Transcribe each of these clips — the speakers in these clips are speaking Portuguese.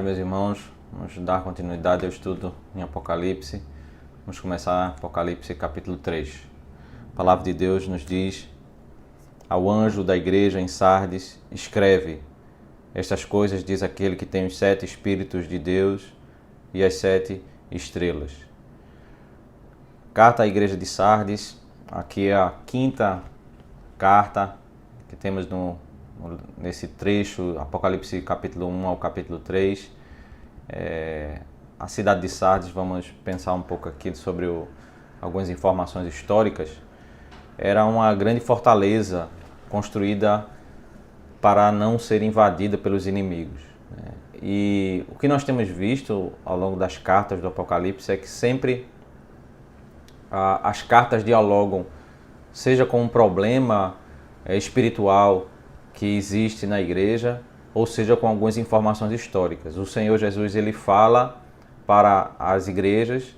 Meus irmãos, vamos dar continuidade ao estudo em Apocalipse. Vamos começar Apocalipse capítulo 3. A palavra de Deus nos diz: ao anjo da igreja em Sardes, escreve: estas coisas diz aquele que tem os 7 Espíritos de Deus e as 7 estrelas. Carta à igreja de Sardes. Aqui é a 5ª carta que temos nesse trecho, Apocalipse capítulo 1 ao capítulo 3. A cidade de Sardes, vamos pensar um pouco aqui sobre algumas informações históricas. Era uma grande fortaleza construída para não ser invadida pelos inimigos. E o que nós temos visto ao longo das cartas do Apocalipse é que sempre as cartas dialogam, seja com um problema espiritual que existe na igreja, ou seja com algumas informações históricas. O Senhor Jesus, ele fala para as igrejas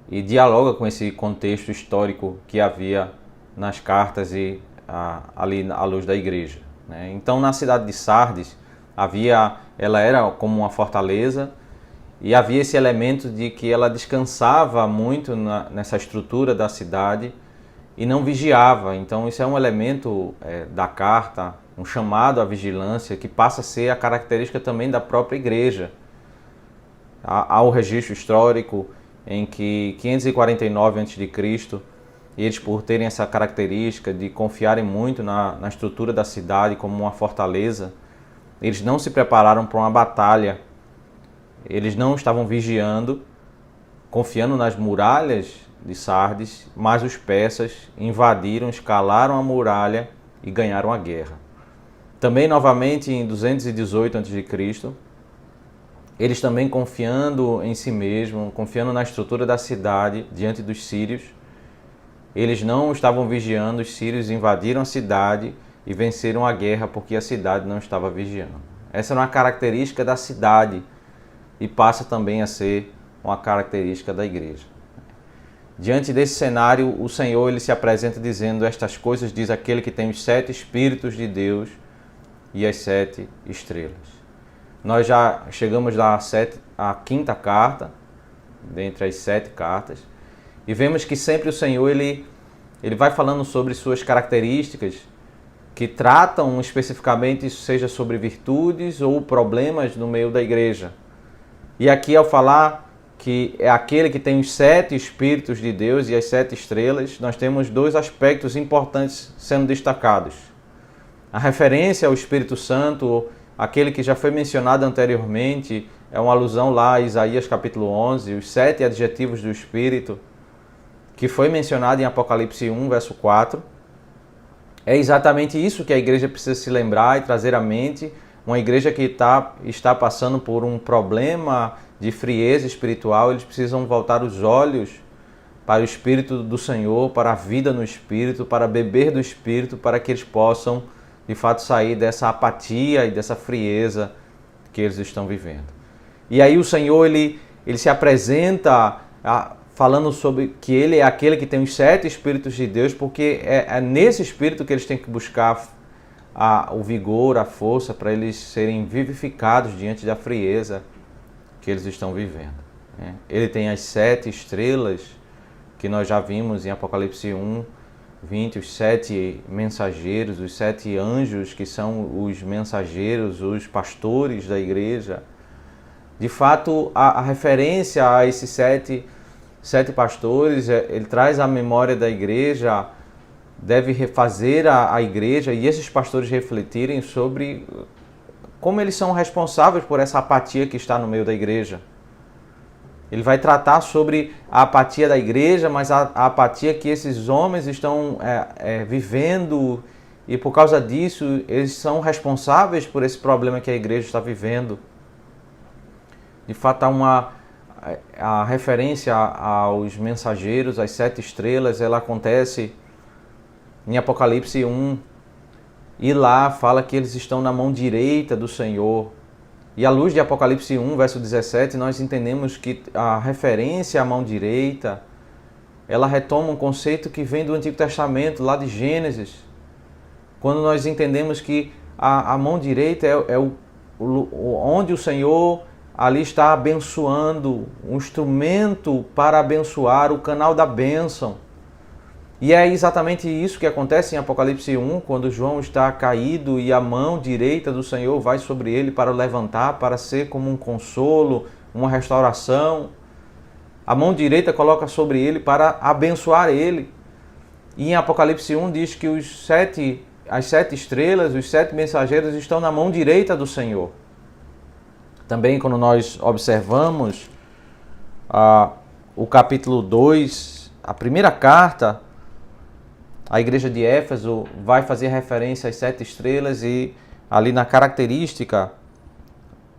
e dialoga com esse contexto histórico que havia nas cartas e ali à luz da igreja. Então, na cidade de Sardes, ela era como uma fortaleza e havia esse elemento de que ela descansava muito nessa estrutura da cidade e não vigiava. Então, isso é um elemento da carta, um chamado à vigilância que passa a ser a característica também da própria igreja. Há o registro histórico em que 549 a.C., eles, por terem essa característica de confiarem muito na estrutura da cidade como uma fortaleza, eles não se prepararam para uma batalha. Eles não estavam vigiando, confiando nas muralhas de Sardes, mas os persas invadiram, escalaram a muralha e ganharam a guerra. Também, novamente, em 218 a.C., eles também confiando em si mesmos, confiando na estrutura da cidade diante dos sírios, eles não estavam vigiando, os sírios invadiram a cidade e venceram a guerra porque a cidade não estava vigiando. Essa era uma característica da cidade e passa também a ser uma característica da igreja. Diante desse cenário, o Senhor ele se apresenta dizendo: estas coisas diz aquele que tem os 7 Espíritos de Deus e as 7 estrelas. Nós já chegamos à 5ª carta, dentre as 7 cartas, e vemos que sempre o Senhor ele vai falando sobre suas características que tratam especificamente, seja sobre virtudes ou problemas no meio da igreja. E aqui, ao falar que é aquele que tem os 7 Espíritos de Deus e as 7 estrelas, nós temos 2 aspectos importantes sendo destacados. A referência ao Espírito Santo, aquele que já foi mencionado anteriormente, é uma alusão lá a Isaías capítulo 11, os 7 adjetivos do Espírito, que foi mencionado em Apocalipse 1, verso 4. É exatamente isso que a igreja precisa se lembrar e trazer à mente. Uma igreja que está passando por um problema de frieza espiritual, eles precisam voltar os olhos para o Espírito do Senhor, para a vida no Espírito, para beber do Espírito, para que eles possam, de fato, sair dessa apatia e dessa frieza que eles estão vivendo. E aí o Senhor, ele se apresenta falando sobre que ele é aquele que tem os 7 Espíritos de Deus, porque é nesse Espírito que eles têm que buscar o vigor, a força, para eles serem vivificados diante da frieza que eles estão vivendo. Ele tem as 7 estrelas, que nós já vimos em Apocalipse 1, 20, os 7 mensageiros, os 7 anjos, que são os mensageiros, os pastores da igreja. De fato, a referência a esses 7 pastores, ele traz à memória da igreja, deve refazer a igreja e esses pastores refletirem sobre como eles são responsáveis por essa apatia que está no meio da igreja. Ele vai tratar sobre a apatia da igreja, mas a apatia que esses homens estão vivendo, e por causa disso eles são responsáveis por esse problema que a igreja está vivendo. De fato, a referência aos mensageiros, às 7 estrelas, ela acontece em Apocalipse 1, e lá fala que eles estão na mão direita do Senhor. E à luz de Apocalipse 1, verso 17, nós entendemos que a referência à mão direita, ela retoma um conceito que vem do Antigo Testamento, lá de Gênesis, quando nós entendemos que a mão direita é onde o Senhor ali está abençoando, um instrumento para abençoar, o canal da bênção. E é exatamente isso que acontece em Apocalipse 1, quando João está caído e a mão direita do Senhor vai sobre ele para o levantar, para ser como um consolo, uma restauração. A mão direita coloca sobre ele para abençoar ele. E em Apocalipse 1 diz que as 7 estrelas, os 7 mensageiros estão na mão direita do Senhor. Também quando nós observamos o capítulo 2, a primeira carta, a igreja de Éfeso vai fazer referência às 7 estrelas e ali na característica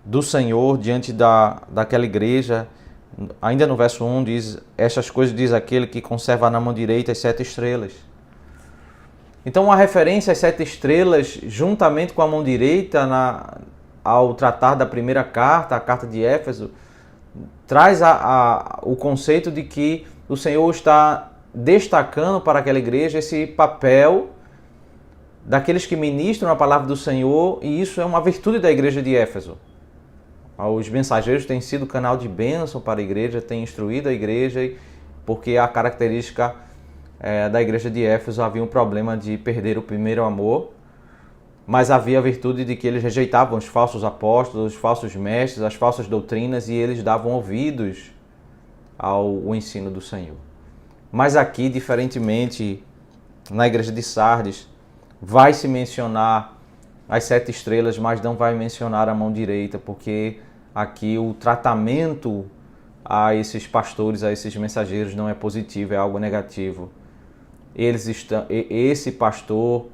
do Senhor diante daquela igreja, ainda no verso 1 diz, estas coisas diz aquele que conserva na mão direita as 7 estrelas. Então a referência às 7 estrelas, juntamente com a mão direita, ao tratar da primeira carta, a carta de Éfeso, traz o conceito de que o Senhor está destacando para aquela igreja esse papel daqueles que ministram a palavra do Senhor, e isso é uma virtude da igreja de Éfeso. Os mensageiros têm sido canal de bênção para a igreja, têm instruído a igreja, porque a característica da igreja de Éfeso havia um problema de perder o primeiro amor, mas havia a virtude de que eles rejeitavam os falsos apóstolos, os falsos mestres, as falsas doutrinas, e eles davam ouvidos ao ensino do Senhor. Mas aqui, diferentemente, na igreja de Sardes, vai se mencionar as 7 estrelas, mas não vai mencionar a mão direita, porque aqui o tratamento a esses pastores, a esses mensageiros não é positivo, é algo negativo. Esse pastor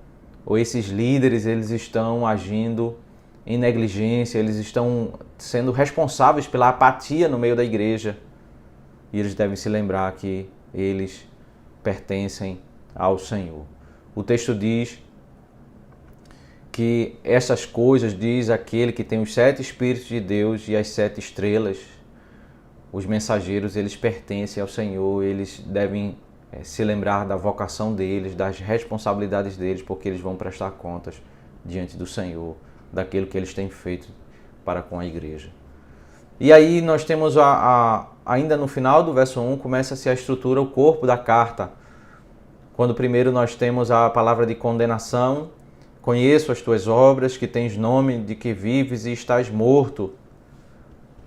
ou esses líderes, eles estão agindo em negligência, eles estão sendo responsáveis pela apatia no meio da igreja. E eles devem se lembrar que eles pertencem ao Senhor. O texto diz que essas coisas diz aquele que tem os 7 Espíritos de Deus e as 7 estrelas. Os mensageiros, eles pertencem ao Senhor, eles devem se lembrar da vocação deles, das responsabilidades deles, porque eles vão prestar contas diante do Senhor, daquilo que eles têm feito para com a igreja. E aí nós temos, ainda no final do verso 1, começa-se a estrutura, o corpo da carta. Quando primeiro nós temos a palavra de condenação, conheço as tuas obras, que tens nome de que vives e estás morto.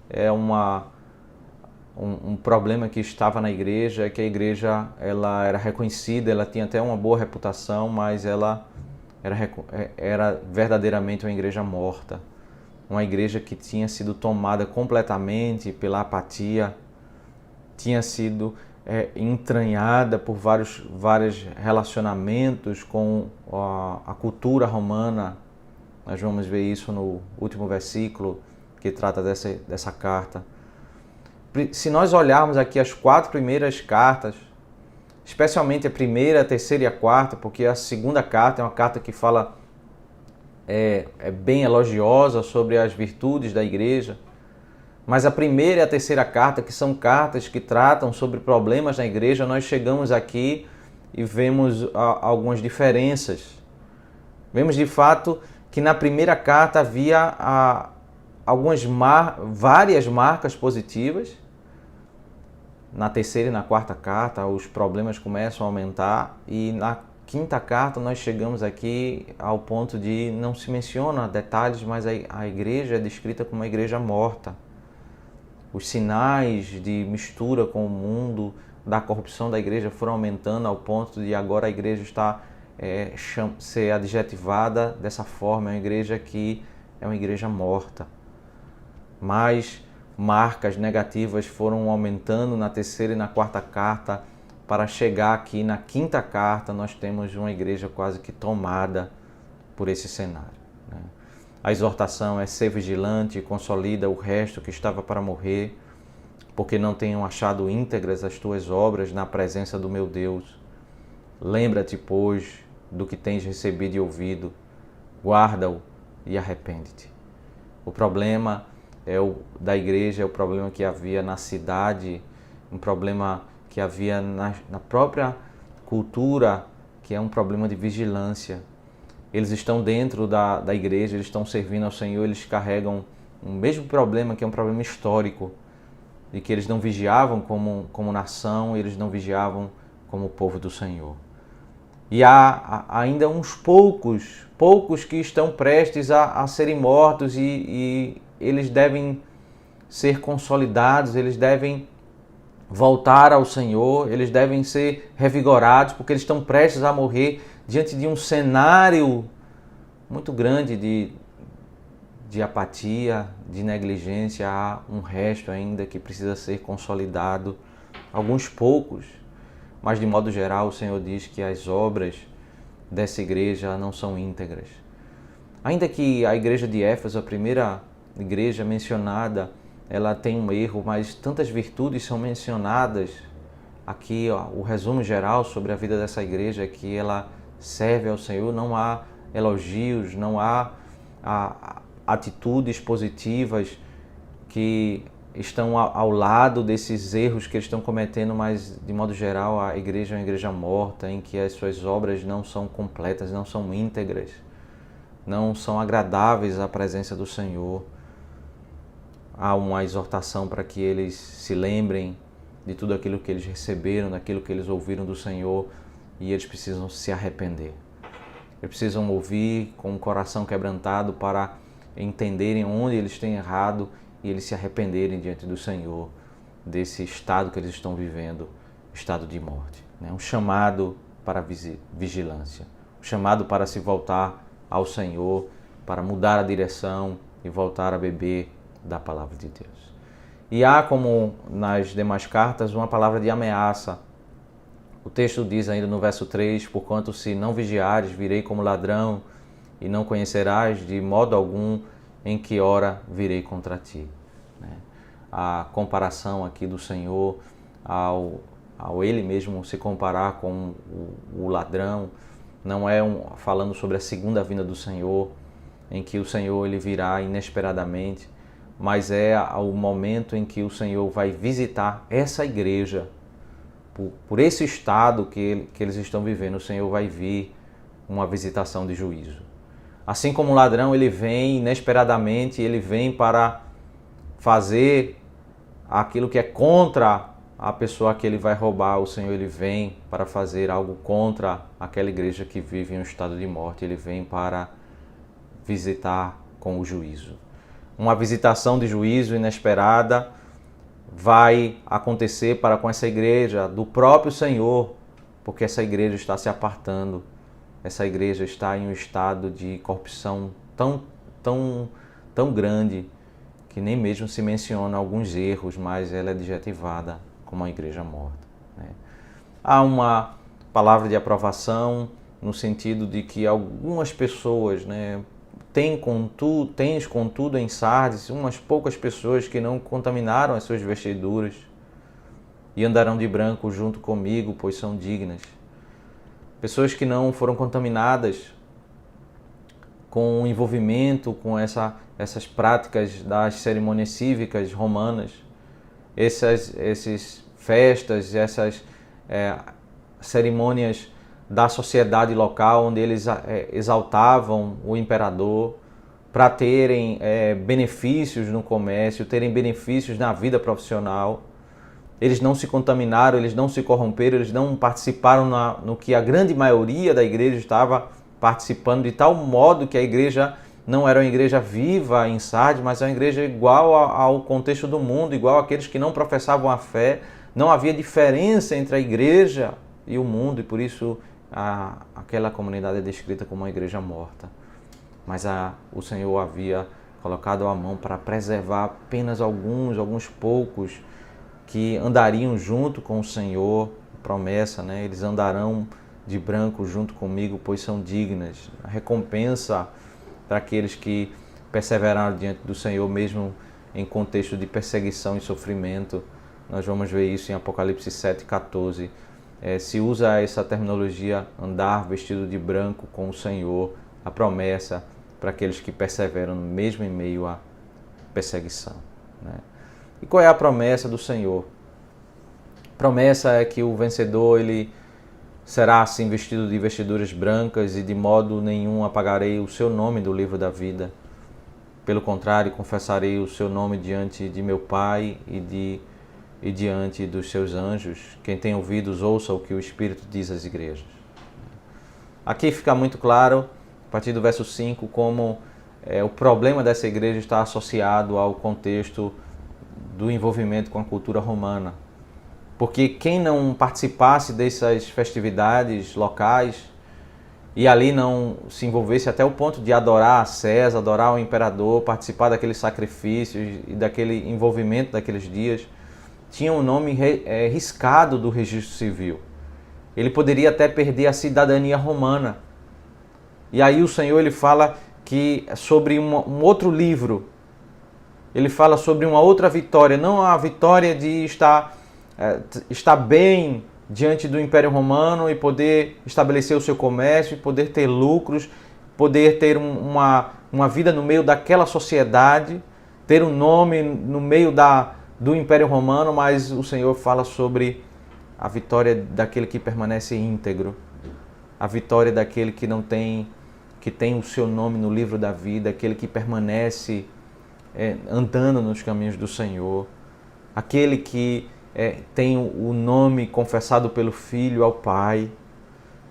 É um problema que estava na igreja, é que a igreja ela era reconhecida, ela tinha até uma boa reputação, mas ela era verdadeiramente uma igreja morta. Uma igreja que tinha sido tomada completamente pela apatia, tinha sido entranhada por vários relacionamentos com a cultura romana. Nós vamos ver isso no último versículo que trata dessa carta. Se nós olharmos aqui as 4 primeiras cartas, especialmente a primeira, a terceira e a quarta, porque a segunda carta é uma carta que fala é bem elogiosa sobre as virtudes da igreja, mas a primeira e a terceira carta, que são cartas que tratam sobre problemas na igreja, nós chegamos aqui e vemos algumas diferenças. Vemos de fato que na primeira carta havia várias marcas positivas. Na terceira e na quarta carta os problemas começam a aumentar, e na quinta carta nós chegamos aqui ao ponto de não se menciona detalhes, mas a igreja é descrita como uma igreja morta. Os sinais de mistura com o mundo, da corrupção da igreja foram aumentando ao ponto de agora a igreja está ser adjetivada dessa forma, é uma igreja que é uma igreja morta. Mas marcas negativas foram aumentando na terceira e na quarta carta, para chegar aqui na quinta carta nós temos uma igreja quase que tomada por esse cenário. A exortação é ser vigilante e consolida o resto que estava para morrer, porque não tenham achado íntegras as tuas obras na presença do meu Deus. Lembra-te, pois, do que tens recebido e ouvido, guarda-o e arrepende-te. O problema da igreja é o problema que havia na cidade, um problema que havia na própria cultura, que é um problema de vigilância. Eles estão dentro da igreja, eles estão servindo ao Senhor, eles carregam um mesmo problema que é um problema histórico, de que eles não vigiavam como nação, eles não vigiavam como povo do Senhor. E há ainda uns poucos que estão prestes a serem mortos e eles devem ser consolidados, eles devem voltar ao Senhor, eles devem ser revigorados, porque eles estão prestes a morrer diante de um cenário muito grande de apatia, de negligência. Há um resto ainda que precisa ser consolidado, alguns poucos, mas de modo geral o Senhor diz que as obras dessa igreja não são íntegras. Ainda que a igreja de Éfeso, a primeira igreja mencionada, ela tem um erro, mas tantas virtudes são mencionadas. Aqui, ó, o resumo geral sobre a vida dessa igreja é que ela serve ao Senhor, não há elogios, não há atitudes positivas que estão ao lado desses erros que eles estão cometendo, mas de modo geral a igreja é uma igreja morta, em que as suas obras não são completas, não são íntegras, não são agradáveis à presença do Senhor. Há uma exortação para que eles se lembrem de tudo aquilo que eles receberam, daquilo que eles ouviram do Senhor, e eles precisam se arrepender. Eles precisam ouvir com o coração quebrantado para entenderem onde eles têm errado e eles se arrependerem diante do Senhor desse estado que eles estão vivendo, estado de morte. Um chamado para vigilância, um chamado para se voltar ao Senhor, para mudar a direção e voltar a beber da palavra de Deus. E há, como nas demais cartas, uma palavra de ameaça. O texto diz ainda no verso 3, porquanto se não vigiares, virei como ladrão, e não conhecerás de modo algum em que hora virei contra ti. A comparação aqui do Senhor ao Ele mesmo se comparar com o ladrão, não é falando sobre a segunda vinda do Senhor, em que o Senhor ele virá inesperadamente, mas é o momento em que o Senhor vai visitar essa igreja. Por esse estado que eles estão vivendo, o Senhor vai vir uma visitação de juízo. Assim como o ladrão, ele vem inesperadamente, ele vem para fazer aquilo que é contra a pessoa que ele vai roubar. O Senhor, ele vem para fazer algo contra aquela igreja que vive em um estado de morte. Ele vem para visitar com o juízo. Uma visitação de juízo inesperada vai acontecer para com essa igreja do próprio Senhor, porque essa igreja está se apartando, essa igreja está em um estado de corrupção tão grande que nem mesmo se menciona alguns erros, mas ela é adjetivada como uma igreja morta. Há uma palavra de aprovação no sentido de que algumas pessoas, tens contudo em Sardes umas poucas pessoas que não contaminaram as suas vestiduras e andarão de branco junto comigo, pois são dignas. Pessoas que não foram contaminadas com o envolvimento com essas práticas das cerimônias cívicas romanas, essas festas, essas cerimônias da sociedade local, onde eles exaltavam o imperador para terem benefícios no comércio, terem benefícios na vida profissional. Eles não se contaminaram, eles não se corromperam, eles não participaram no que a grande maioria da igreja estava participando, de tal modo que a igreja não era uma igreja viva em Sardes, mas uma igreja igual ao contexto do mundo, igual àqueles que não professavam a fé. Não havia diferença entre a igreja e o mundo, e por isso aquela comunidade é descrita como uma igreja morta. Mas o Senhor havia colocado a mão para preservar apenas alguns poucos que andariam junto com o Senhor, promessa, eles andarão de branco junto comigo, pois são dignas. A recompensa para aqueles que perseveraram diante do Senhor, mesmo em contexto de perseguição e sofrimento. Nós vamos ver isso em Apocalipse 7,14. Se usa essa terminologia, andar vestido de branco com o Senhor, a promessa para aqueles que perseveram mesmo em meio à perseguição. E qual é a promessa do Senhor? A promessa é que o vencedor ele será assim vestido de vestiduras brancas e de modo nenhum apagarei o seu nome do livro da vida. Pelo contrário, confessarei o seu nome diante de meu Pai e diante dos seus anjos. Quem tem ouvidos, ouça o que o Espírito diz às igrejas. Aqui fica muito claro, a partir do verso 5, como o problema dessa igreja está associado ao contexto do envolvimento com a cultura romana. Porque quem não participasse dessas festividades locais e ali não se envolvesse até o ponto de adorar a César, adorar o imperador, participar daqueles sacrifícios e daquele envolvimento daqueles dias, tinha um nome riscado do registro civil. Ele poderia até perder a cidadania romana. E aí o Senhor ele fala que sobre um outro livro, ele fala sobre uma outra vitória, não a vitória de estar bem diante do Império Romano e poder estabelecer o seu comércio, poder ter lucros, poder ter uma vida no meio daquela sociedade, ter um nome no meio do Império Romano, mas o Senhor fala sobre a vitória daquele que permanece íntegro, a vitória daquele que tem o seu nome no livro da vida, aquele que permanece andando nos caminhos do Senhor, aquele que tem o nome confessado pelo Filho ao Pai,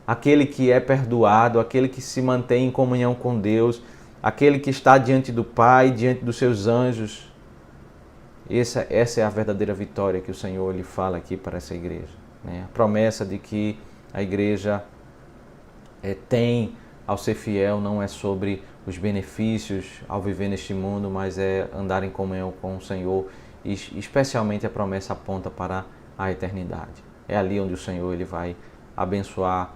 aquele que é perdoado, aquele que se mantém em comunhão com Deus, aquele que está diante do Pai, diante dos seus anjos. Essa é a verdadeira vitória que o Senhor lhe fala aqui para essa igreja, né? A promessa de que a igreja tem ao ser fiel não é sobre os benefícios ao viver neste mundo, mas é andar em comunhão com o Senhor. E especialmente a promessa aponta para a eternidade. É ali onde o Senhor ele vai abençoar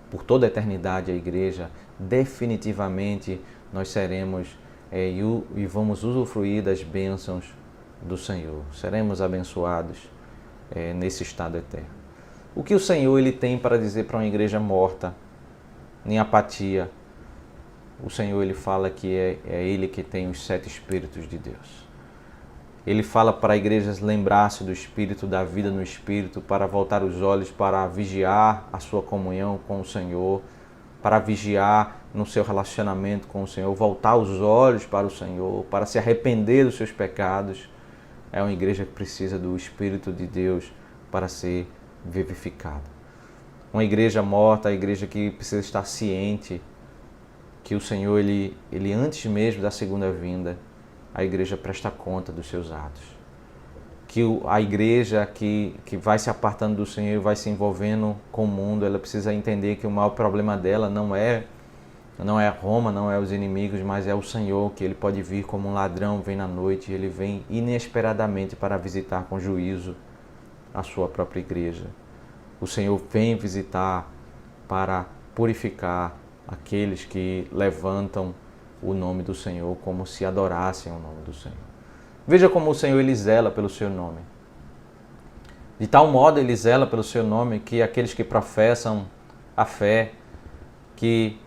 por toda a eternidade a igreja. Definitivamente nós seremos e vamos usufruir das bênçãos do Senhor. Seremos abençoados nesse estado eterno. O que o Senhor ele tem para dizer para uma igreja morta, em apatia? O Senhor ele fala que é Ele que tem os 7 Espíritos de Deus. Ele fala para igrejas lembrar-se do Espírito, da vida no Espírito, para voltar os olhos para vigiar a sua comunhão com o Senhor, para vigiar no seu relacionamento com o Senhor, voltar os olhos para o Senhor, para se arrepender dos seus pecados. É uma igreja que precisa do Espírito de Deus para ser vivificada. Uma igreja morta, a igreja que precisa estar ciente que o Senhor, ele antes mesmo da segunda vinda, a igreja presta conta dos seus atos. Que a igreja que vai se apartando do Senhor, vai se envolvendo com o mundo, ela precisa entender que o maior problema dela não é Roma, não é os inimigos, mas é o Senhor, que Ele pode vir como um ladrão, vem na noite, e Ele vem inesperadamente para visitar com juízo a sua própria igreja. O Senhor vem visitar para purificar aqueles que levantam o nome do Senhor como se adorassem o nome do Senhor. Veja como o Senhor ele zela pelo seu nome. De tal modo ele zela pelo seu nome que aqueles que professam a fé, que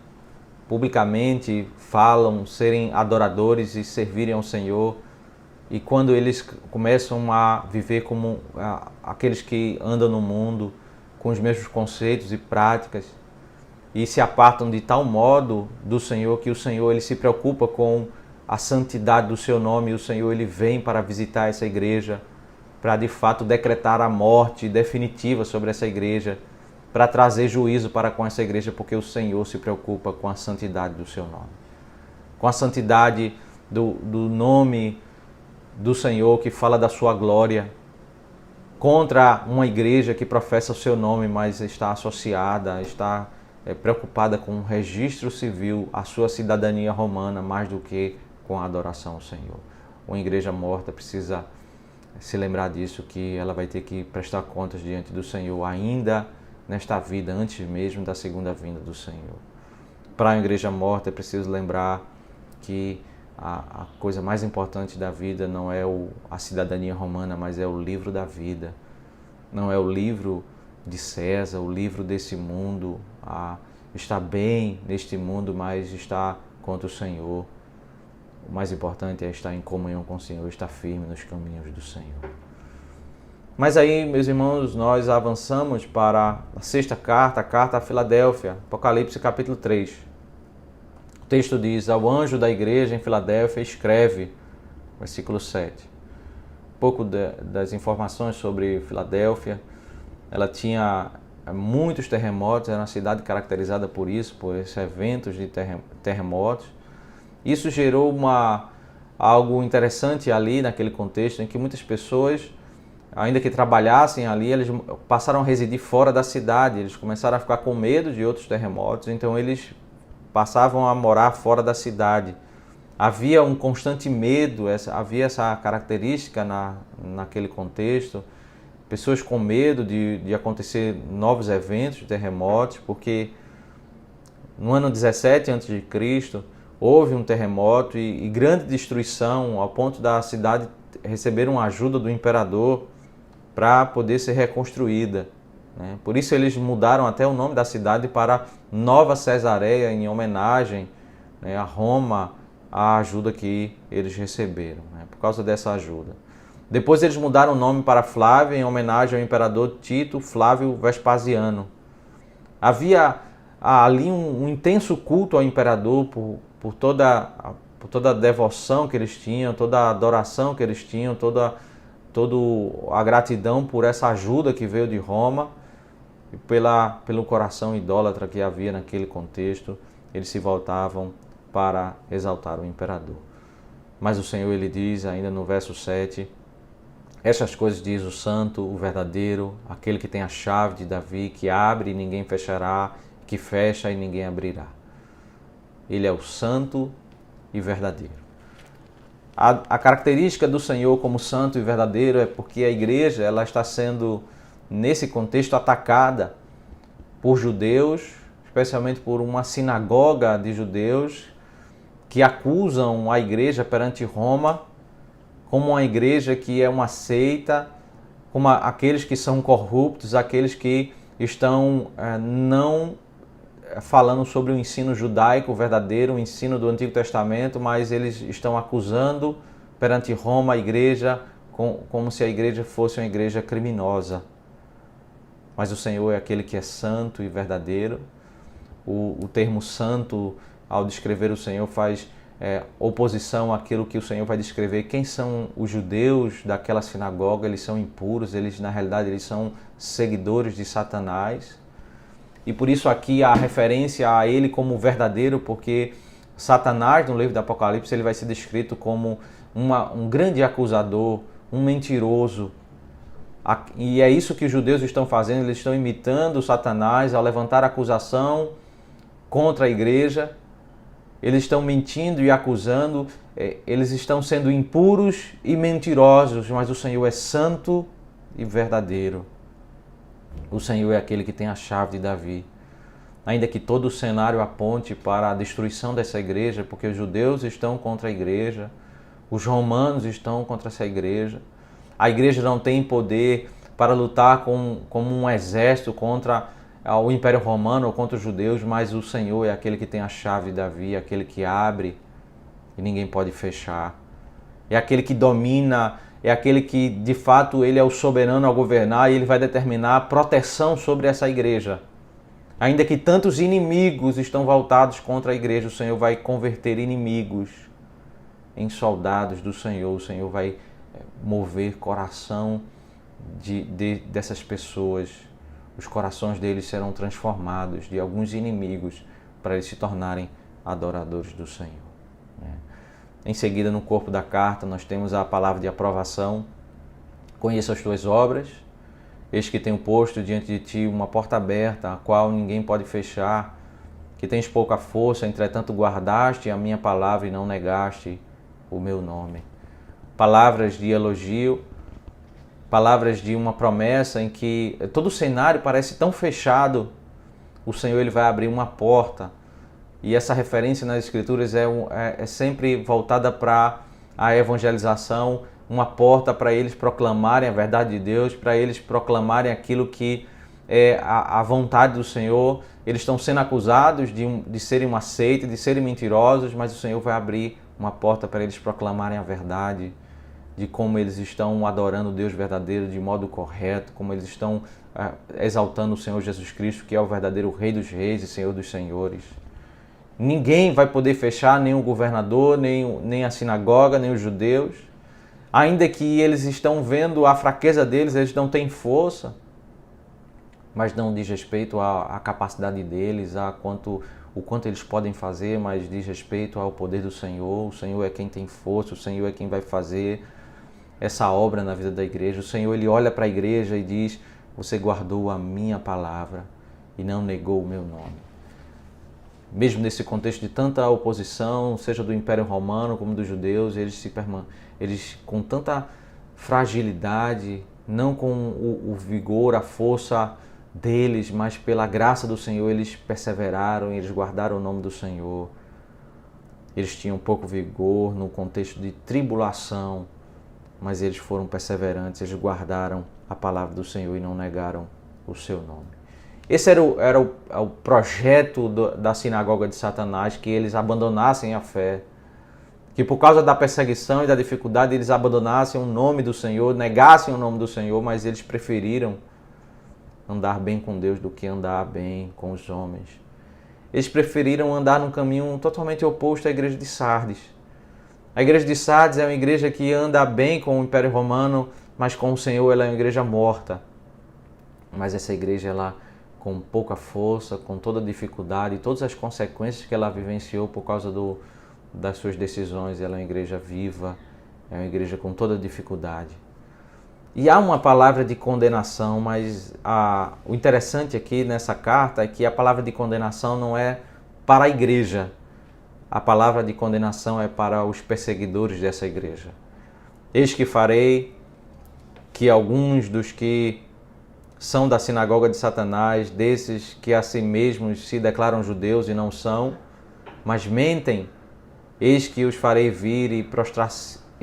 publicamente falam serem adoradores e servirem ao Senhor, e quando eles começam a viver como aqueles que andam no mundo, com os mesmos conceitos e práticas, e se apartam de tal modo do Senhor, que o Senhor ele se preocupa com a santidade do seu nome, e o Senhor ele vem para visitar essa igreja, para de fato decretar a morte definitiva sobre essa igreja, para trazer juízo para com essa igreja, porque o Senhor se preocupa com a santidade do seu nome. Com a santidade do nome do Senhor, que fala da sua glória, contra uma igreja que professa o seu nome, mas está associada, está preocupada com o registro civil, a sua cidadania romana, mais do que com a adoração ao Senhor. Uma igreja morta precisa se lembrar disso, que ela vai ter que prestar contas diante do Senhor ainda nesta vida, antes mesmo da segunda vinda do Senhor. Para a igreja morta é preciso lembrar que a coisa mais importante da vida não é a cidadania romana, mas é o livro da vida. Não é o livro de César, o livro desse mundo. Está bem neste mundo, mas está contra o Senhor. O mais importante é estar em comunhão com o Senhor, estar firme nos caminhos do Senhor. Mas aí, meus irmãos, nós avançamos para a sexta carta, a carta a Filadélfia, Apocalipse capítulo 3. O texto diz: ao anjo da igreja em Filadélfia escreve, versículo 7. Um pouco das informações sobre Filadélfia. Ela tinha muitos terremotos, era uma cidade caracterizada por isso, por esses eventos de terremotos. Isso gerou algo interessante ali naquele contexto, em que muitas pessoas, ainda que trabalhassem ali, eles passaram a residir fora da cidade, eles começaram a ficar com medo de outros terremotos, então eles passavam a morar fora da cidade. Havia um constante medo, havia essa característica naquele contexto, pessoas com medo de acontecer novos eventos, terremotos, porque no ano 17 a.C., houve um terremoto e grande destruição, ao ponto da cidade receber uma ajuda do imperador para poder ser reconstruída. Por isso eles mudaram até o nome da cidade para Nova Cesareia, em homenagem a Roma, a ajuda que eles receberam, por causa dessa ajuda. Depois eles mudaram o nome para Flávia, em homenagem ao imperador Tito Flávio Vespasiano. Havia ali um intenso culto ao imperador por toda a devoção que eles tinham, toda a adoração que eles tinham, toda a gratidão por essa ajuda que veio de Roma, e pelo coração idólatra que havia naquele contexto, eles se voltavam para exaltar o imperador. Mas o Senhor, ele diz ainda no verso 7, essas coisas diz o santo, o verdadeiro, aquele que tem a chave de Davi, que abre e ninguém fechará, que fecha e ninguém abrirá. Ele é o santo e verdadeiro. A característica do Senhor como santo e verdadeiro é porque a igreja ela está sendo, nesse contexto, atacada por judeus, especialmente por uma sinagoga de judeus que acusam a igreja perante Roma como uma igreja que é uma seita, como aqueles que são corruptos, aqueles que estão não falando sobre o ensino judaico verdadeiro, o ensino do Antigo Testamento, mas eles estão acusando perante Roma a igreja como se a igreja fosse uma igreja criminosa. Mas o Senhor é aquele que é santo e verdadeiro. O termo santo, ao descrever o Senhor, faz oposição àquilo que o Senhor vai descrever. Quem são os judeus daquela sinagoga? Eles são impuros, na realidade eles são seguidores de Satanás. E por isso aqui a referência a ele como verdadeiro, porque Satanás, no livro do Apocalipse, ele vai ser descrito como um grande acusador, um mentiroso. E é isso que os judeus estão fazendo, eles estão imitando Satanás ao levantar acusação contra a igreja. Eles estão mentindo e acusando, eles estão sendo impuros e mentirosos, mas o Senhor é santo e verdadeiro. O Senhor é aquele que tem a chave de Davi. Ainda que todo o cenário aponte para a destruição dessa igreja, porque os judeus estão contra a igreja, os romanos estão contra essa igreja. A igreja não tem poder para lutar como um exército contra o Império Romano ou contra os judeus, mas o Senhor é aquele que tem a chave de Davi, aquele que abre e ninguém pode fechar. É aquele que domina, é aquele que, de fato, ele é o soberano ao governar e ele vai determinar a proteção sobre essa igreja. Ainda que tantos inimigos estão voltados contra a igreja, o Senhor vai converter inimigos em soldados do Senhor. O Senhor vai mover coração dessas pessoas. Os corações deles serão transformados de alguns inimigos para eles se tornarem adoradores do Senhor. Em seguida, no corpo da carta, nós temos a palavra de aprovação. Conheça as tuas obras. Eis que tenho posto diante de ti uma porta aberta, a qual ninguém pode fechar. Que tens pouca força, entretanto guardaste a minha palavra e não negaste o meu nome. Palavras de elogio, palavras de uma promessa em que todo o cenário parece tão fechado. O Senhor ele vai abrir uma porta. E essa referência nas Escrituras é sempre voltada para a evangelização, uma porta para eles proclamarem a verdade de Deus, para eles proclamarem aquilo que é a vontade do Senhor. Eles estão sendo acusados de serem uma seita, de serem mentirosos, mas o Senhor vai abrir uma porta para eles proclamarem a verdade de como eles estão adorando o Deus verdadeiro de modo correto, como eles estão exaltando o Senhor Jesus Cristo, que é o verdadeiro Rei dos Reis e Senhor dos Senhores. Ninguém vai poder fechar, nem o governador, nem a sinagoga, nem os judeus. Ainda que eles estão vendo a fraqueza deles, eles não têm força, mas não diz respeito à capacidade deles, o quanto eles podem fazer, mas diz respeito ao poder do Senhor. O Senhor é quem tem força, o Senhor é quem vai fazer essa obra na vida da igreja. O Senhor, Ele olha para a igreja e diz: você guardou a minha palavra e não negou o meu nome. Mesmo nesse contexto de tanta oposição, seja do Império Romano como dos judeus, eles com tanta fragilidade, não com o vigor, a força deles, mas pela graça do Senhor, eles perseveraram, eles guardaram o nome do Senhor. Eles tinham pouco vigor no contexto de tribulação, mas eles foram perseverantes, eles guardaram a palavra do Senhor e não negaram o seu nome. Esse era o projeto da sinagoga de Satanás, que eles abandonassem a fé, que por causa da perseguição e da dificuldade eles abandonassem o nome do Senhor, negassem o nome do Senhor, mas eles preferiram andar bem com Deus do que andar bem com os homens. Eles preferiram andar num caminho totalmente oposto à igreja de Sardes. A igreja de Sardes é uma igreja que anda bem com o Império Romano, mas com o Senhor ela é uma igreja morta. Mas essa igreja, ela, com pouca força, com toda a dificuldade, todas as consequências que ela vivenciou por causa das suas decisões, ela é uma igreja viva, é uma igreja com toda a dificuldade. E há uma palavra de condenação, mas o interessante aqui nessa carta é que a palavra de condenação não é para a igreja. A palavra de condenação é para os perseguidores dessa igreja. Eis que farei que alguns dos que são da sinagoga de Satanás, desses que a si mesmos se declaram judeus e não são, mas mentem, eis que os farei vir e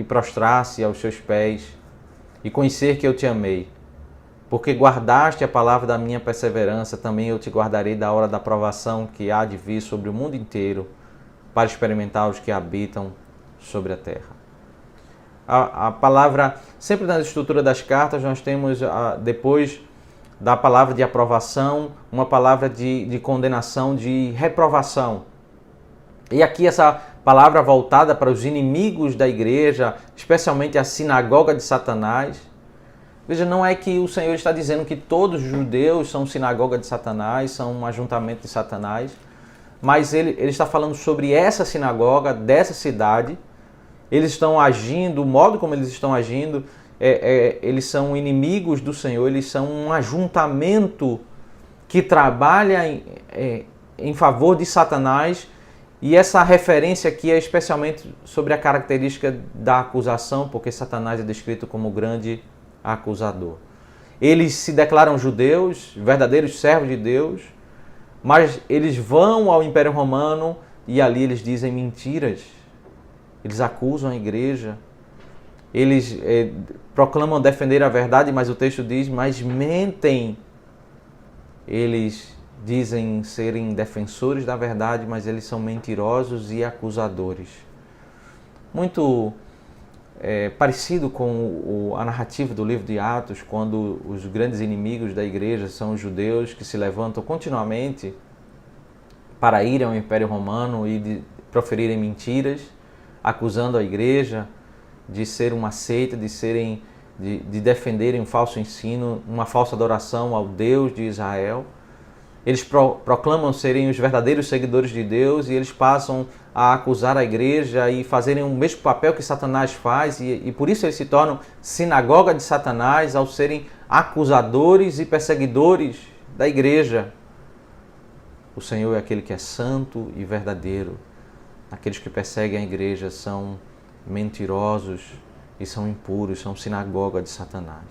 prostrar-se aos seus pés, e conhecer que eu te amei. Porque guardaste a palavra da minha perseverança, também eu te guardarei da hora da provação que há de vir sobre o mundo inteiro, para experimentar os que habitam sobre a terra. A palavra, sempre na estrutura das cartas, nós temos, depois da palavra de aprovação, uma palavra de condenação, de reprovação. E aqui essa palavra voltada para os inimigos da igreja, especialmente a sinagoga de Satanás. Veja, não é que o Senhor está dizendo que todos os judeus são sinagoga de Satanás, são um ajuntamento de Satanás, mas ele está falando sobre essa sinagoga, dessa cidade. Eles estão agindo, o modo como eles estão agindo, eles são inimigos do Senhor, eles são um ajuntamento que trabalha em favor de Satanás. E essa referência aqui é especialmente sobre a característica da acusação, porque Satanás é descrito como o grande acusador. Eles se declaram judeus, verdadeiros servos de Deus, mas eles vão ao Império Romano e ali eles dizem mentiras. Eles acusam a igreja. Eles proclamam defender a verdade, mas o texto diz, mas mentem. Eles dizem serem defensores da verdade, mas eles são mentirosos e acusadores. Muito parecido com a narrativa do livro de Atos, quando os grandes inimigos da igreja são os judeus que se levantam continuamente para irem ao Império Romano e de proferirem mentiras, acusando a igreja de ser uma seita, de defenderem um falso ensino, uma falsa adoração ao Deus de Israel. Eles proclamam serem os verdadeiros seguidores de Deus e eles passam a acusar a igreja e fazerem o mesmo papel que Satanás faz e por isso eles se tornam sinagoga de Satanás ao serem acusadores e perseguidores da igreja. O Senhor é aquele que é santo e verdadeiro. Aqueles que perseguem a igreja são mentirosos e são impuros, são sinagoga de Satanás.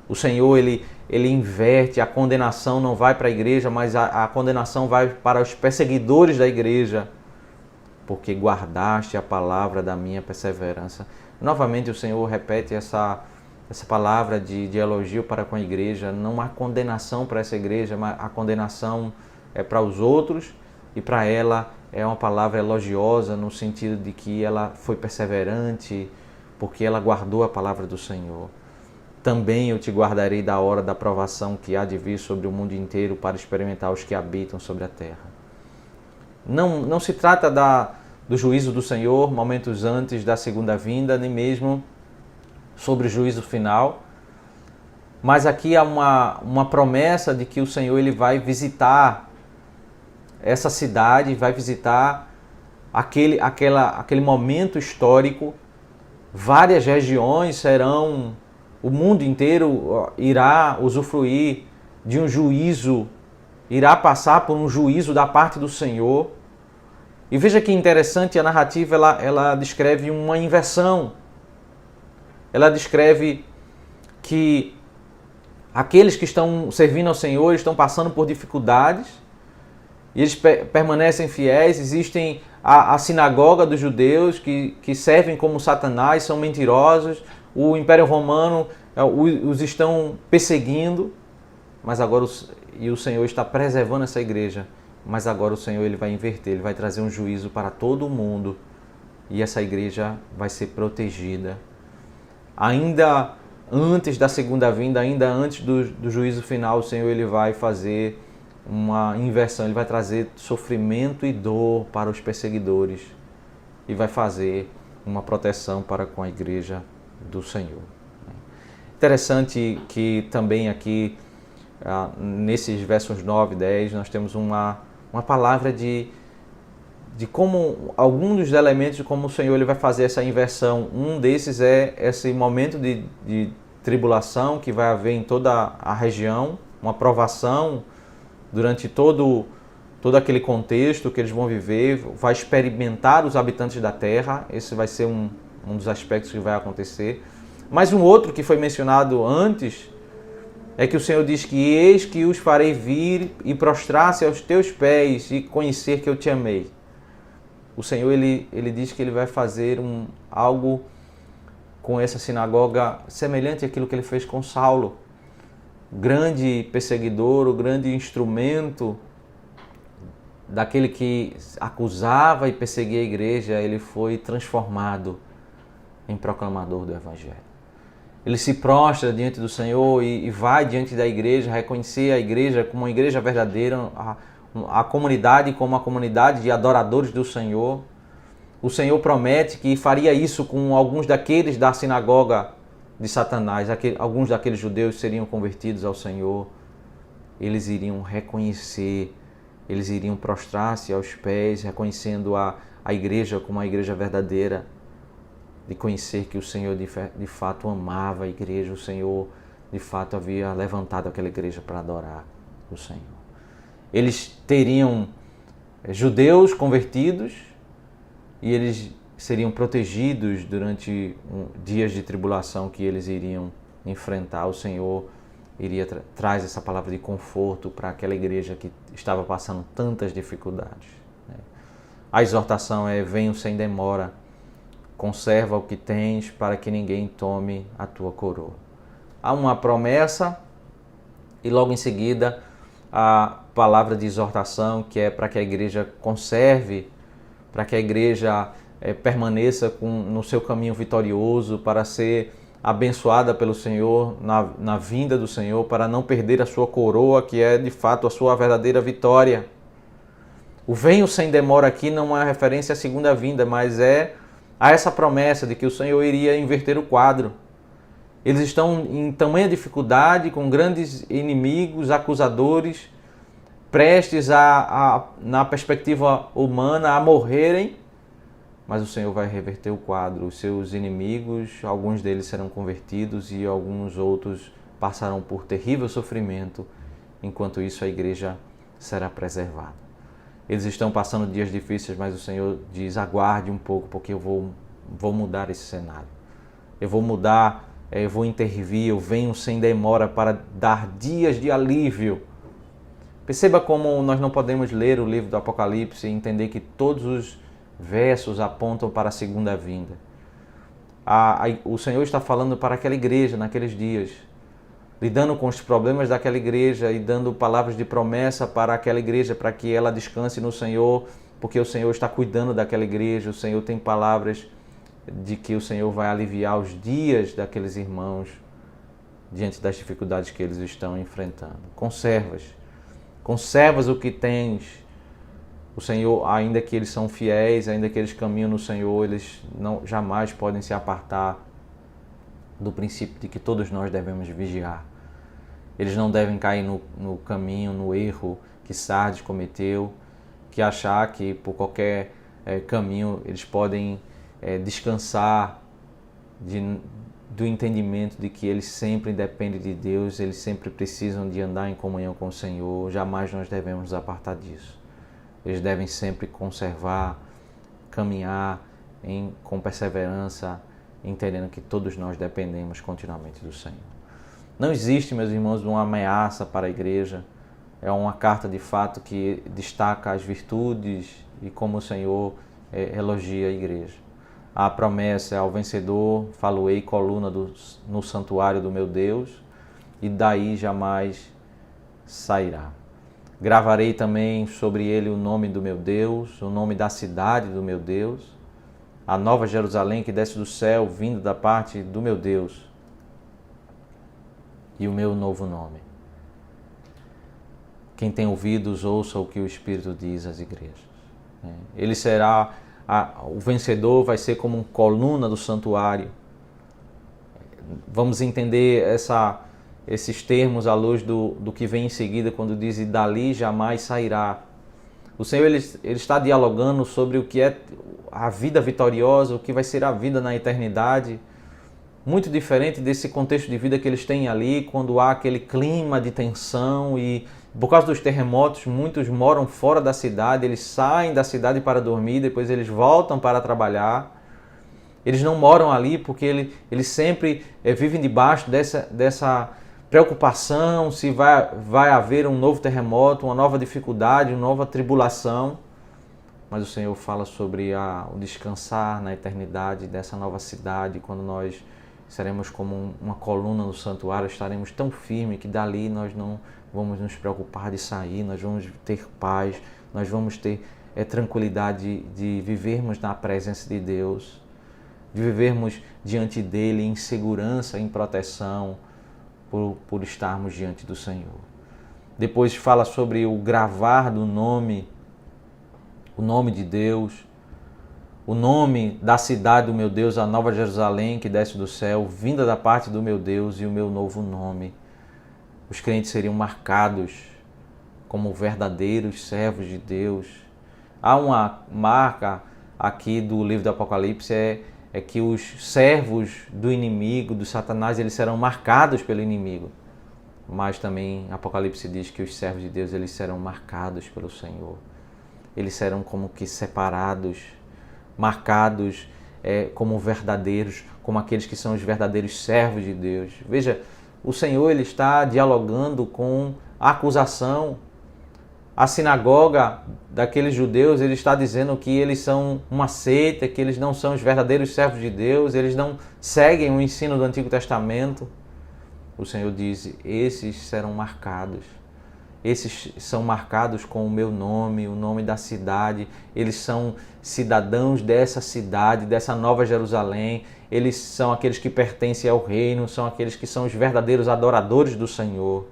O Senhor, ele inverte, a condenação não vai para a igreja, mas a condenação vai para os perseguidores da igreja, porque guardaste a palavra da minha perseverança. Novamente o Senhor repete essa palavra de elogio para com a igreja. Não há condenação para essa igreja, mas a condenação é para os outros e para ela é uma palavra elogiosa no sentido de que ela foi perseverante, porque ela guardou a palavra do Senhor. Também eu te guardarei da hora da provação que há de vir sobre o mundo inteiro para experimentar os que habitam sobre a terra. Não se trata do juízo do Senhor momentos antes da segunda vinda, nem mesmo sobre o juízo final. Mas aqui há uma promessa de que o Senhor ele vai visitar essa cidade, vai visitar aquele momento histórico. Várias regiões serão, o mundo inteiro irá usufruir de um juízo, irá passar por um juízo da parte do Senhor. E veja que interessante, a narrativa ela descreve uma inversão. Ela descreve que aqueles que estão servindo ao Senhor estão passando por dificuldades e eles permanecem fiéis. Existem a sinagoga dos judeus que servem como Satanás, são mentirosos. O Império Romano os estão perseguindo, mas agora o Senhor está preservando essa igreja. Mas agora o Senhor ele vai inverter, ele vai trazer um juízo para todo o mundo e essa igreja vai ser protegida. Ainda antes da segunda vinda, ainda antes do juízo final, o Senhor ele vai fazer uma inversão, ele vai trazer sofrimento e dor para os perseguidores e vai fazer uma proteção para com a igreja do Senhor. Interessante que também aqui, nesses versos 9 e 10, nós temos uma palavra de como alguns dos elementos de como o Senhor ele vai fazer essa inversão. Um desses é esse momento de tribulação que vai haver em toda a região, uma provação durante todo aquele contexto que eles vão viver, vai experimentar os habitantes da terra. Esse vai ser um dos aspectos que vai acontecer. Mas um outro que foi mencionado antes é que o Senhor diz que eis que os farei vir e prostrar-se aos teus pés e conhecer que eu te amei. O Senhor ele diz que ele vai fazer algo com essa sinagoga semelhante àquilo que ele fez com Saulo. O grande perseguidor, o grande instrumento daquele que acusava e perseguia a igreja, ele foi transformado em proclamador do Evangelho. Ele se prostra diante do Senhor e vai diante da igreja, reconhecer a igreja como uma igreja verdadeira, a comunidade como uma comunidade de adoradores do Senhor. O Senhor promete que faria isso com alguns daqueles da sinagoga de Satanás. Alguns daqueles judeus seriam convertidos ao Senhor. Eles iriam reconhecer, eles iriam prostrar-se aos pés, reconhecendo a igreja como uma igreja verdadeira, de conhecer que o Senhor de fato amava a igreja, o Senhor de fato havia levantado aquela igreja para adorar o Senhor. Eles teriam judeus convertidos e eles seriam protegidos durante dias de tribulação que eles iriam enfrentar. O Senhor traz essa palavra de conforto para aquela igreja que estava passando tantas dificuldades. A exortação é: venham sem demora, conserva o que tens para que ninguém tome a tua coroa. Há uma promessa e logo em seguida a palavra de exortação, que é para que a igreja conserve, para que a igreja permaneça no seu caminho vitorioso, para ser abençoada pelo Senhor na vinda do Senhor, para não perder a sua coroa, que é de fato a sua verdadeira vitória. O venho sem demora aqui não é referência à segunda vinda, mas a essa promessa de que o Senhor iria inverter o quadro. Eles estão em tamanha dificuldade, com grandes inimigos, acusadores, prestes na perspectiva humana, a morrerem, mas o Senhor vai reverter o quadro. Os seus inimigos, alguns deles serão convertidos e alguns outros passarão por terrível sofrimento, enquanto isso a igreja será preservada. Eles estão passando dias difíceis, mas o Senhor diz: aguarde um pouco, porque eu vou mudar esse cenário. Eu vou mudar, eu vou intervir, eu venho sem demora para dar dias de alívio. Perceba como nós não podemos ler o livro do Apocalipse e entender que todos os versos apontam para a segunda vinda. O Senhor está falando para aquela igreja naqueles dias, lidando com os problemas daquela igreja e dando palavras de promessa para aquela igreja, para que ela descanse no Senhor, porque o Senhor está cuidando daquela igreja. O Senhor tem palavras de que o Senhor vai aliviar os dias daqueles irmãos diante das dificuldades que eles estão enfrentando. Conservas o que tens. O Senhor, ainda que eles são fiéis, ainda que eles caminham no Senhor, eles jamais podem se apartar do princípio de que todos nós devemos vigiar. Eles não devem cair no caminho, no erro que Sardes cometeu, que achar que por qualquer caminho eles podem descansar do entendimento de que eles sempre dependem de Deus, eles sempre precisam de andar em comunhão com o Senhor. Jamais nós devemos nos apartar disso. Eles devem sempre conservar, caminhar com perseverança, entendendo que todos nós dependemos continuamente do Senhor. Não existe, meus irmãos, uma ameaça para a igreja. É uma carta de fato que destaca as virtudes e como o Senhor elogia a igreja. A promessa ao vencedor, falo-ei coluna no santuário do meu Deus, e daí jamais sairá. Gravarei também sobre ele o nome do meu Deus, o nome da cidade do meu Deus, a nova Jerusalém que desce do céu, vindo da parte do meu Deus, e o meu novo nome. Quem tem ouvidos, ouça o que o Espírito diz às igrejas. Ele será, o vencedor vai ser como uma coluna do santuário. Vamos entender esses termos à luz do que vem em seguida, quando diz, e dali jamais sairá. O Senhor ele está dialogando sobre o que é a vida vitoriosa, o que vai ser a vida na eternidade, muito diferente desse contexto de vida que eles têm ali, quando há aquele clima de tensão e por causa dos terremotos, muitos moram fora da cidade, eles saem da cidade para dormir, depois eles voltam para trabalhar. Eles não moram ali porque eles sempre vivem debaixo dessa preocupação se vai haver um novo terremoto, uma nova dificuldade, uma nova tribulação. Mas o Senhor fala sobre o descansar na eternidade dessa nova cidade, quando nós seremos como uma coluna no santuário, estaremos tão firmes que dali nós não vamos nos preocupar de sair, nós vamos ter paz, nós vamos ter tranquilidade de vivermos na presença de Deus, de vivermos diante dele em segurança, em proteção, por estarmos diante do Senhor. Depois fala sobre o gravar do nome, o nome de Deus, o nome da cidade do meu Deus, a nova Jerusalém que desce do céu, vinda da parte do meu Deus, e o meu novo nome. Os crentes seriam marcados como verdadeiros servos de Deus. Há uma marca aqui do livro do Apocalipse, é que os servos do inimigo, do Satanás, eles serão marcados pelo inimigo. Mas também Apocalipse diz que os servos de Deus, eles serão marcados pelo Senhor. Eles serão como que separados, marcados como verdadeiros, como aqueles que são os verdadeiros servos de Deus. Veja, o Senhor ele está dialogando com a acusação. A sinagoga daqueles judeus, ele está dizendo que eles são uma seita, que eles não são os verdadeiros servos de Deus, eles não seguem o ensino do Antigo Testamento. O Senhor diz, esses serão marcados. Esses são marcados com o meu nome, o nome da cidade. Eles são cidadãos dessa cidade, dessa nova Jerusalém. Eles são aqueles que pertencem ao reino, são aqueles que são os verdadeiros adoradores do Senhor.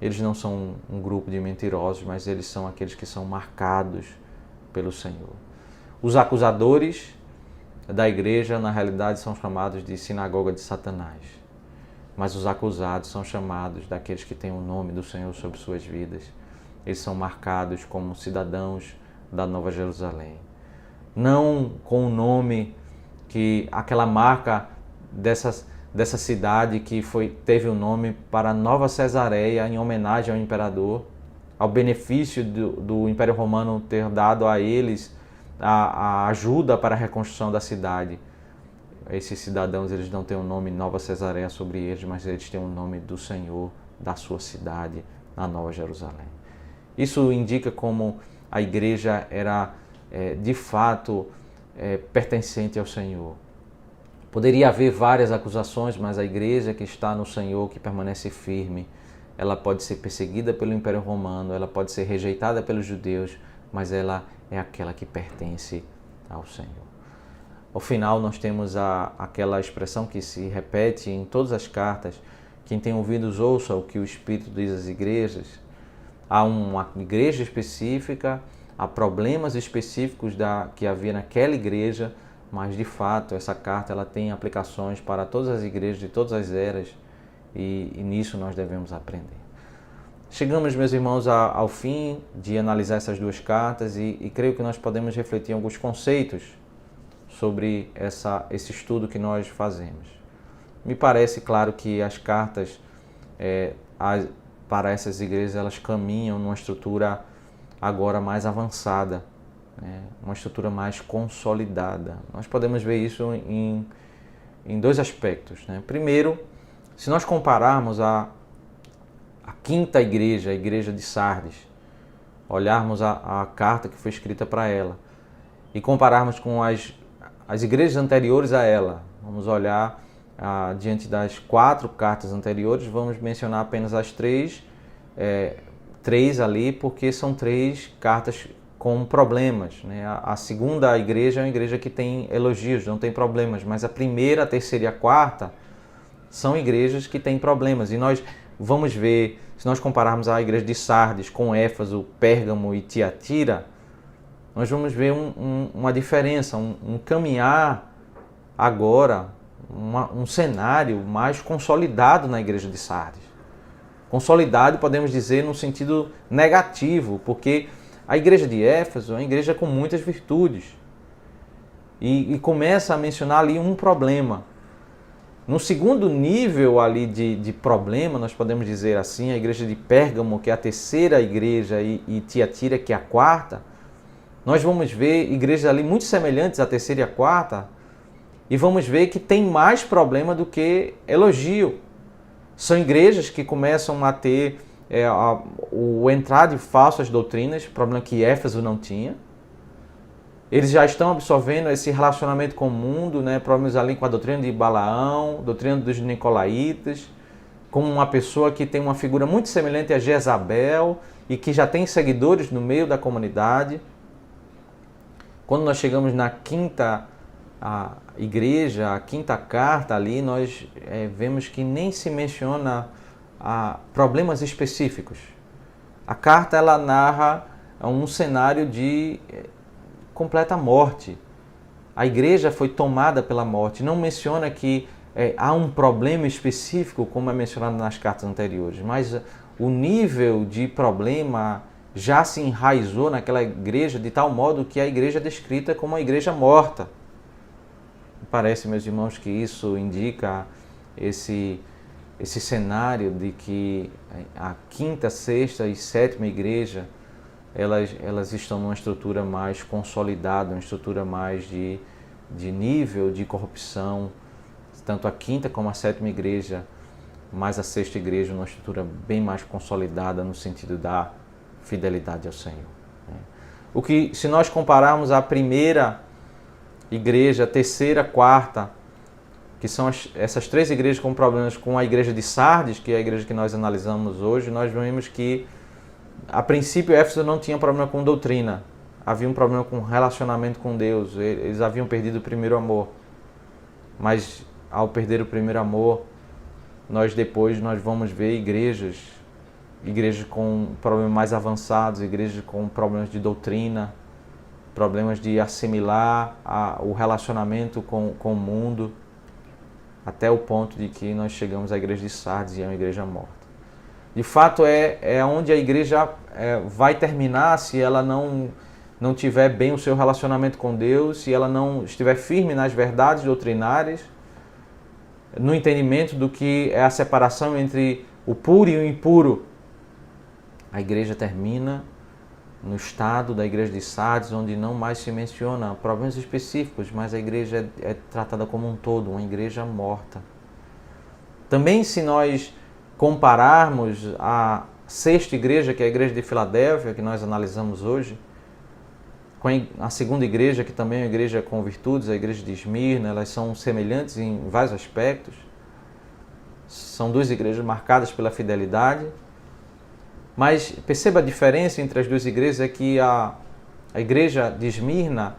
Eles não são um grupo de mentirosos, mas eles são aqueles que são marcados pelo Senhor. Os acusadores da igreja, na realidade, são chamados de sinagoga de Satanás. Mas os acusados são chamados daqueles que têm o nome do Senhor sobre suas vidas. Eles são marcados como cidadãos da Nova Jerusalém. Não com o nome, aquela marca dessa cidade que teve o nome para Nova Cesareia, em homenagem ao imperador, ao benefício do Império Romano ter dado a eles a ajuda para a reconstrução da cidade. Esses cidadãos, eles não têm o nome Nova Cesareia sobre eles, mas eles têm o nome do Senhor, da sua cidade, na Nova Jerusalém. Isso indica como a igreja era, de fato, pertencente ao Senhor. Poderia haver várias acusações, mas a igreja que está no Senhor, que permanece firme, ela pode ser perseguida pelo Império Romano, ela pode ser rejeitada pelos judeus, mas ela é aquela que pertence ao Senhor. Ao final, nós temos aquela expressão que se repete em todas as cartas: quem tem ouvidos, ouça o que o Espírito diz às igrejas. Há uma igreja específica, a problemas específicos que havia naquela igreja, mas de fato essa carta ela tem aplicações para todas as igrejas de todas as eras e nisso nós devemos aprender. Chegamos, meus irmãos, ao fim de analisar essas duas cartas e creio que nós podemos refletir em alguns conceitos sobre esse estudo que nós fazemos. Me parece, claro, que as cartas para essas igrejas elas caminham numa estrutura agora mais avançada, né? Uma estrutura mais consolidada. Nós podemos ver isso em dois aspectos, né? Primeiro, se nós compararmos a quinta igreja, a igreja de Sardes, olharmos a carta que foi escrita para ela e compararmos com as igrejas anteriores a ela, vamos olhar diante das 4 cartas anteriores, vamos mencionar apenas as três ali, porque são 3 cartas com problemas, né? A segunda igreja é uma igreja que tem elogios, não tem problemas, mas a primeira, a terceira e a quarta são igrejas que têm problemas. E nós vamos ver, se nós compararmos a igreja de Sardes com Éfeso, Pérgamo e Tiatira, nós vamos ver uma diferença, um caminhar agora, um cenário mais consolidado na igreja de Sardes. Consolidado, podemos dizer, no sentido negativo, porque a igreja de Éfeso é uma igreja com muitas virtudes. E começa a mencionar ali um problema. No segundo nível ali de problema, nós podemos dizer assim, a igreja de Pérgamo, que é a terceira igreja, e Tiatira, que é a quarta, nós vamos ver igrejas ali muito semelhantes à terceira e à quarta, e vamos ver que tem mais problema do que elogio. São igrejas que começam a ter o entrar de falsas doutrinas, problema que Éfeso não tinha. Eles já estão absorvendo esse relacionamento com o mundo, né? Problemas ali com a doutrina de Balaão, doutrina dos Nicolaitas, como uma pessoa que tem uma figura muito semelhante a Jezabel e que já tem seguidores no meio da comunidade. Quando nós chegamos na quinta igreja, a quinta carta ali, nós vemos que nem se menciona problemas específicos. A carta ela narra um cenário de completa morte. A igreja foi tomada pela morte. Não menciona que há um problema específico, como é mencionado nas cartas anteriores, mas o nível de problema já se enraizou naquela igreja de tal modo que a igreja é descrita como uma igreja morta. Parece, meus irmãos, que isso indica esse cenário de que a quinta, sexta e sétima igreja elas estão numa estrutura mais consolidada, uma estrutura mais de nível de corrupção, tanto a quinta como a sétima igreja, mas a sexta igreja numa estrutura bem mais consolidada no sentido da fidelidade ao Senhor. O que, se nós compararmos a primeira igreja, a terceira, a quarta, que são essas 3 igrejas com problemas, com a igreja de Sardes, que é a igreja que nós analisamos hoje, nós vemos que a princípio Éfeso não tinha problema com doutrina, havia um problema com relacionamento com Deus, eles haviam perdido o primeiro amor, mas ao perder o primeiro amor, nós vamos ver igrejas com problemas mais avançados, igrejas com problemas de doutrina, problemas de assimilar o relacionamento com o mundo, até o ponto de que nós chegamos à igreja de Sardes e é uma igreja morta. De fato, é onde a igreja vai terminar se ela não tiver bem o seu relacionamento com Deus, se ela não estiver firme nas verdades doutrinárias, no entendimento do que é a separação entre o puro e o impuro. A igreja termina no estado da igreja de Sardes, onde não mais se menciona problemas específicos, mas a igreja é tratada como um todo, uma igreja morta. Também, se nós compararmos a sexta igreja, que é a igreja de Filadélfia, que nós analisamos hoje, com a segunda igreja, que também é uma igreja com virtudes, a igreja de Esmirna, elas são semelhantes em vários aspectos. São 2 igrejas marcadas pela fidelidade. Mas perceba a diferença entre as 2 igrejas, é que a igreja de Esmirna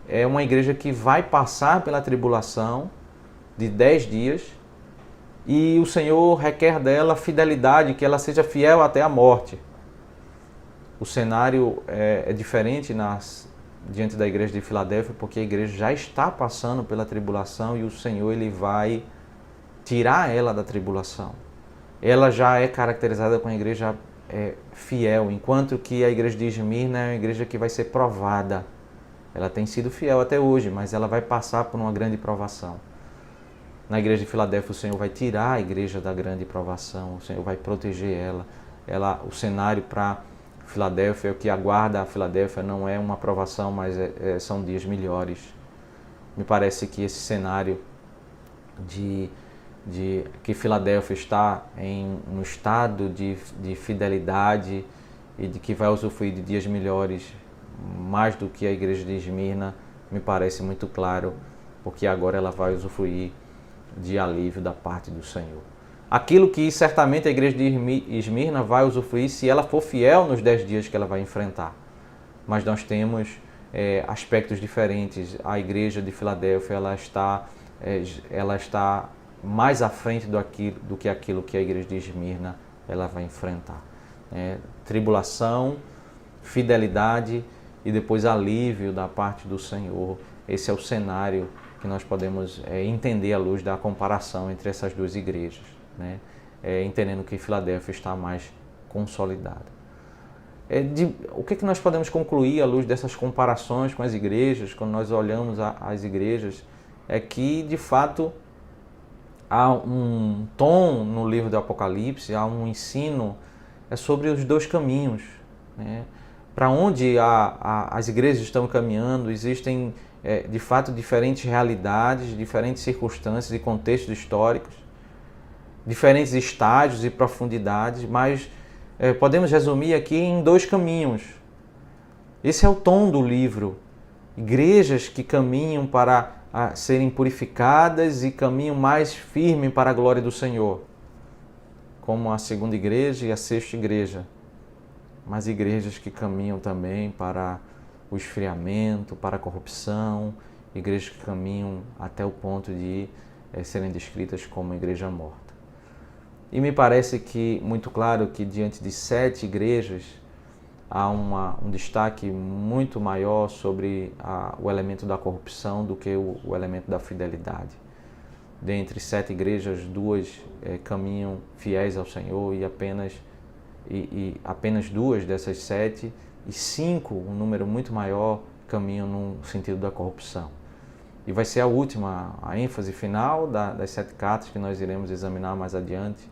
é uma igreja que vai passar pela tribulação de 10 dias e o Senhor requer dela fidelidade, que ela seja fiel até a morte. o cenário é diferente diante da igreja de Filadélfia, porque a igreja já está passando pela tribulação e o Senhor ele vai tirar ela da tribulação. Ela já é caracterizada como a igreja fiel, enquanto que a igreja de Esmirna é uma igreja que vai ser provada. Ela tem sido fiel até hoje, mas ela vai passar por uma grande provação. Na igreja de Filadélfia, o Senhor vai tirar a igreja da grande provação, o Senhor vai proteger ela. O cenário para Filadélfia, o que aguarda a Filadélfia não é uma provação, mas são dias melhores. Me parece que esse cenário de que Filadélfia está no estado de fidelidade e de que vai usufruir de dias melhores, mais do que a igreja de Esmirna, me parece muito claro, porque agora ela vai usufruir de alívio da parte do Senhor. Aquilo que certamente a igreja de Esmirna vai usufruir se ela for fiel nos 10 dias que ela vai enfrentar. Mas nós temos aspectos diferentes. A igreja de Filadélfia ela está mais à frente do que aquilo que a igreja de Esmirna ela vai enfrentar. Tribulação, fidelidade e depois alívio da parte do Senhor. Esse é o cenário que nós podemos entender à luz da comparação entre essas duas igrejas, entendendo que Filadélfia está mais consolidada. O que nós podemos concluir à luz dessas comparações com as igrejas, quando nós olhamos as igrejas, é que, de fato, há um tom no livro do Apocalipse, há um ensino sobre os dois caminhos. Para onde as igrejas estão caminhando, existem, de fato, diferentes realidades, diferentes circunstâncias e contextos históricos, diferentes estágios e profundidades, mas podemos resumir aqui em dois caminhos. Esse é o tom do livro. Igrejas que caminham para serem purificadas e caminham mais firme para a glória do Senhor, como a segunda igreja e a sexta igreja. Mas igrejas que caminham também para o esfriamento, para a corrupção, igrejas que caminham até o ponto de serem descritas como igreja morta. E me parece que muito claro que diante de 7 igrejas há um destaque muito maior sobre o elemento da corrupção do que o elemento da fidelidade. Dentre 7 igrejas, 2 caminham fiéis ao Senhor e apenas 2 dessas 7 e 5, um número muito maior, caminham no sentido da corrupção. E vai ser a última, a ênfase final das 7 cartas que nós iremos examinar mais adiante.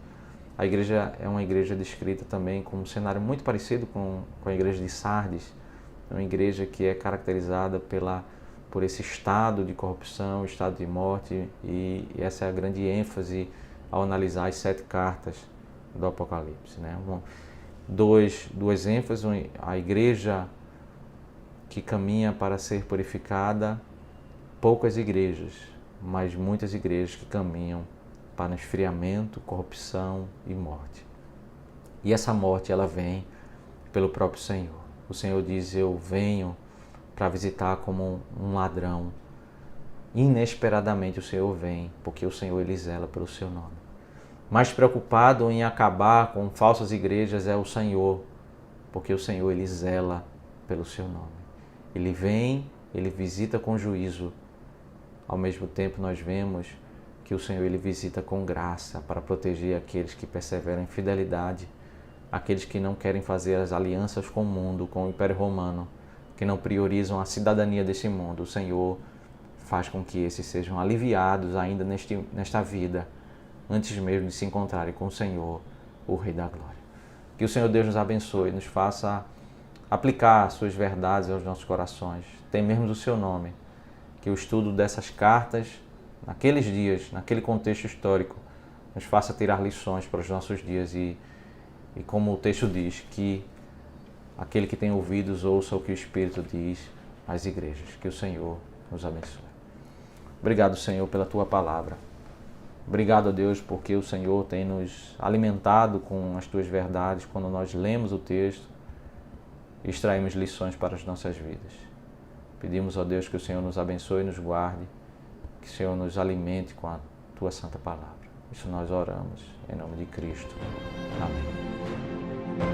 A igreja é uma igreja descrita também com um cenário muito parecido com a igreja de Sardes, uma igreja que é caracterizada por esse estado de corrupção, estado de morte, e essa é a grande ênfase ao analisar as 7 cartas do Apocalipse. Duas ênfases: a igreja que caminha para ser purificada, poucas igrejas, mas muitas igrejas que caminham para esfriamento, corrupção e morte. E essa morte ela vem pelo próprio Senhor. O Senhor diz: eu venho para visitar como um ladrão. Inesperadamente o Senhor vem, porque o Senhor ele zela pelo seu nome. Mais preocupado em acabar com falsas igrejas é o Senhor, porque o Senhor ele zela pelo seu nome. Ele vem, ele visita com juízo. Ao mesmo tempo nós vemos que o Senhor ele visita com graça para proteger aqueles que perseveram em fidelidade, aqueles que não querem fazer as alianças com o mundo, com o Império Romano, que não priorizam a cidadania desse mundo. O Senhor faz com que esses sejam aliviados ainda nesta vida, antes mesmo de se encontrarem com o Senhor, o Rei da Glória. Que o Senhor Deus nos abençoe e nos faça aplicar as suas verdades aos nossos corações. Tememos o seu nome, que o estudo dessas cartas, naqueles dias, naquele contexto histórico, nos faça tirar lições para os nossos dias e como o texto diz, que aquele que tem ouvidos ouça o que o Espírito diz às igrejas. Que o Senhor nos abençoe. Obrigado, Senhor, pela Tua palavra. Obrigado a Deus porque o Senhor tem nos alimentado com as Tuas verdades quando nós lemos o texto e extraímos lições para as nossas vidas. Pedimos a Deus que o Senhor nos abençoe e nos guarde, que o Senhor nos alimente com a Tua santa palavra. Isso nós oramos em nome de Cristo. Amém.